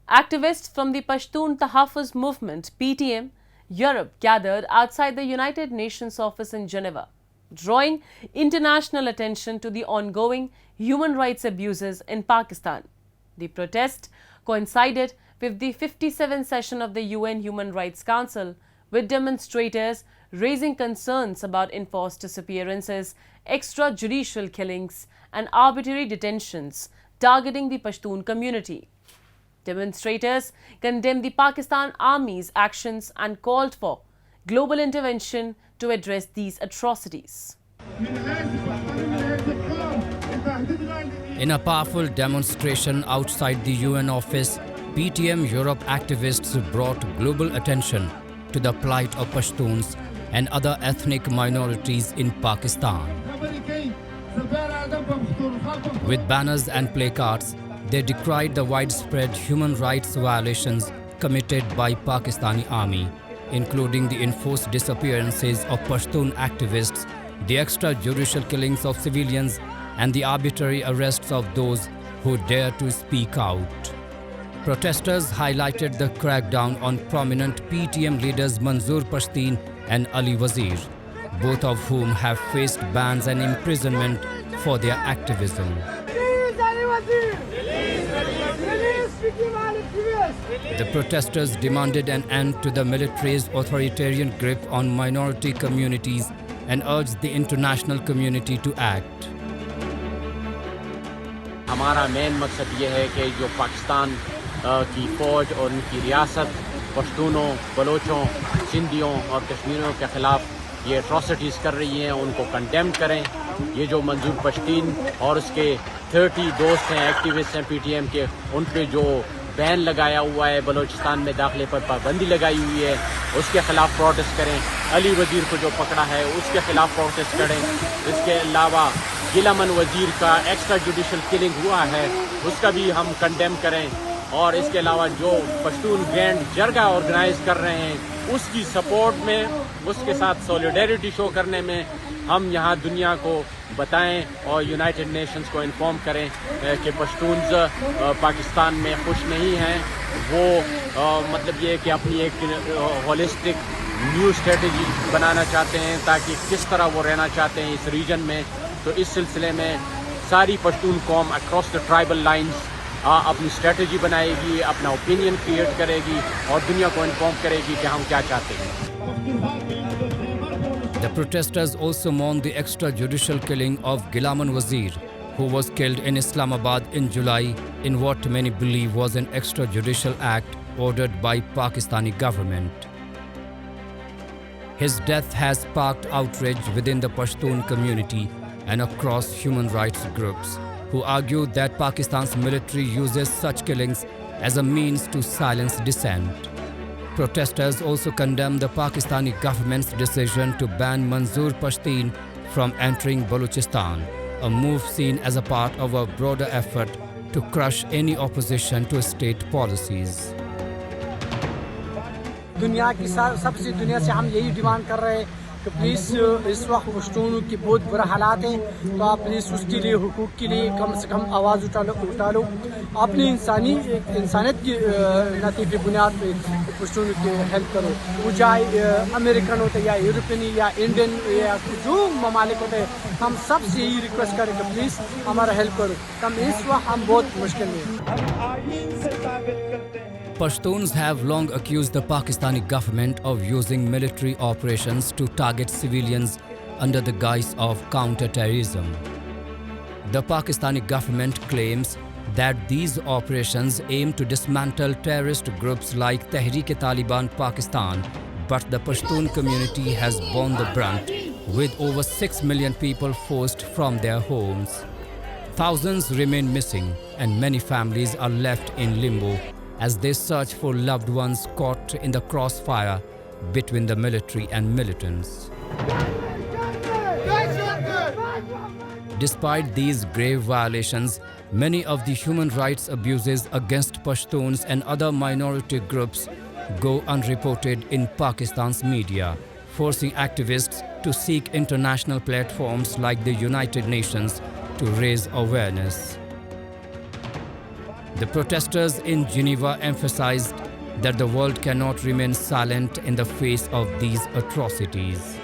Activists from the Pashtun Tahaffuz movement, PTM, Europe gathered outside the United Nations office in Geneva, drawing international attention to the ongoing human rights abuses in Pakistan. The protest coincided with the 57th session of the UN Human Rights Council, with demonstrators raising concerns about enforced disappearances, extrajudicial killings, and arbitrary detentions targeting the Pashtun community. Demonstrators condemned the Pakistan Army's actions and called for global intervention to address these atrocities. In a powerful demonstration outside the UN office, PTM Europe activists brought global attention to the plight of Pashtuns and other ethnic minorities in Pakistan. With banners and placards, they decried the widespread human rights violations committed by Pakistani army, including the enforced disappearances of Pashtun activists, the extrajudicial killings of civilians, and the arbitrary arrests of those who dare to speak out. Protesters highlighted the crackdown on prominent PTM leaders Manzoor Pashtun and Ali Wazir, both of whom have faced bans and imprisonment for their activism. The protesters demanded an end to the military's authoritarian grip on minority communities and urged the international community to act. हमारा main मकसद ये है कि जो पाकिस्तान की फ़ौज और उनकी रियासत पश्तूनों, बलोचों, सिंधियों और कश्मीरियों के ख़िलाफ़ ये एट्रॉसिटीज़ कर रही हैं, उनको कंडेम करें। ये जो मंजूर पश्तीन और उसके 30 दोस्त हैं, एक्टिविस्ट हैं पीटीएम के, उन पे जो बैन लगाया हुआ है, बलोचिस्तान में दाखिले पर पाबंदी लगाई हुई है, उसके ख़िलाफ़ प्रोटेस्ट करें। अली वज़ीर को जो पकड़ा है उसके ख़िलाफ़ प्रोटेस्ट करें। इसके अलावा गिलामन वज़ीर का एक्स्ट्रा जुडिशल किलिंग हुआ है, उसका भी हम कंडेम करें। और इसके अलावा जो पश्तून ग्रैंड जरगा ऑर्गेनाइज कर रहे हैं उसकी सपोर्ट में, उसके साथ सॉलिडेरिटी शो करने में हम यहाँ दुनिया को बताएं और यूनाइटेड नेशंस को इन्फॉर्म करें कि पश्तून्स पाकिस्तान में खुश नहीं हैं। वो मतलब ये कि अपनी एक होलिस्टिक न्यू स्ट्रेटजी बनाना चाहते हैं ताकि किस तरह वो रहना चाहते हैं इस रीजन में। तो इस सिलसिले में सारी पश्तून कौम अक्रॉस द ट्राइबल लाइंस अपनी स्ट्रेटजी बनाएगी, अपना ओपिनियन क्रिएट करेगी और दुनिया को इन्फॉर्म करेगी कि हम क्या चाहते हैं। The protesters also mourned the extrajudicial killing of Gilaman Wazir, who was killed in Islamabad in July in what many believe was an extrajudicial act ordered by Pakistani government. His death has sparked outrage within the Pashtun community and across human rights groups, who argue that Pakistan's military uses such killings as a means to silence dissent. Protesters also condemn the Pakistani government's decision to ban Manzoor Pashtun from entering Balochistan, a move seen as a part of a broader effort to crush any opposition to state policies. दुनिया की सबसे दुनिया से हम यही demand कर रहे हैं कि प्लीज़ इस वक्त पश्तूनों की बहुत बुरा हालात हैं, तो आप प्लीज़ उसके लिए हुकूक के लिए कम से कम आवाज़ उठा लो अपनी इंसानियत की नाते की बुनियाद पे पश्तूनों की हेल्प करो। वो चाहे अमेरिकन होते या यूरोपियन या इंडियन या जो ममालिक होते हैं, हम सब से यही रिक्वेस्ट करें कि प्लीज़ हमारा हेल्प करो। हम इस वक्त हम बहुत मुश्किल में हैं। Pashtuns have long accused the Pakistani government of using military operations to target civilians under the guise of counter-terrorism. The Pakistani government claims that these operations aim to dismantle terrorist groups like Tehreek-e-Taliban Pakistan, but the Pashtun community has borne the brunt, with over 6 million people forced from their homes. Thousands remain missing and many families are left in limbo as they search for loved ones caught in the crossfire between the military and militants. Despite these grave violations, many of the human rights abuses against Pashtuns and other minority groups go unreported in Pakistan's media, forcing activists to seek international platforms like the United Nations to raise awareness. The protesters in Geneva emphasized that the world cannot remain silent in the face of these atrocities.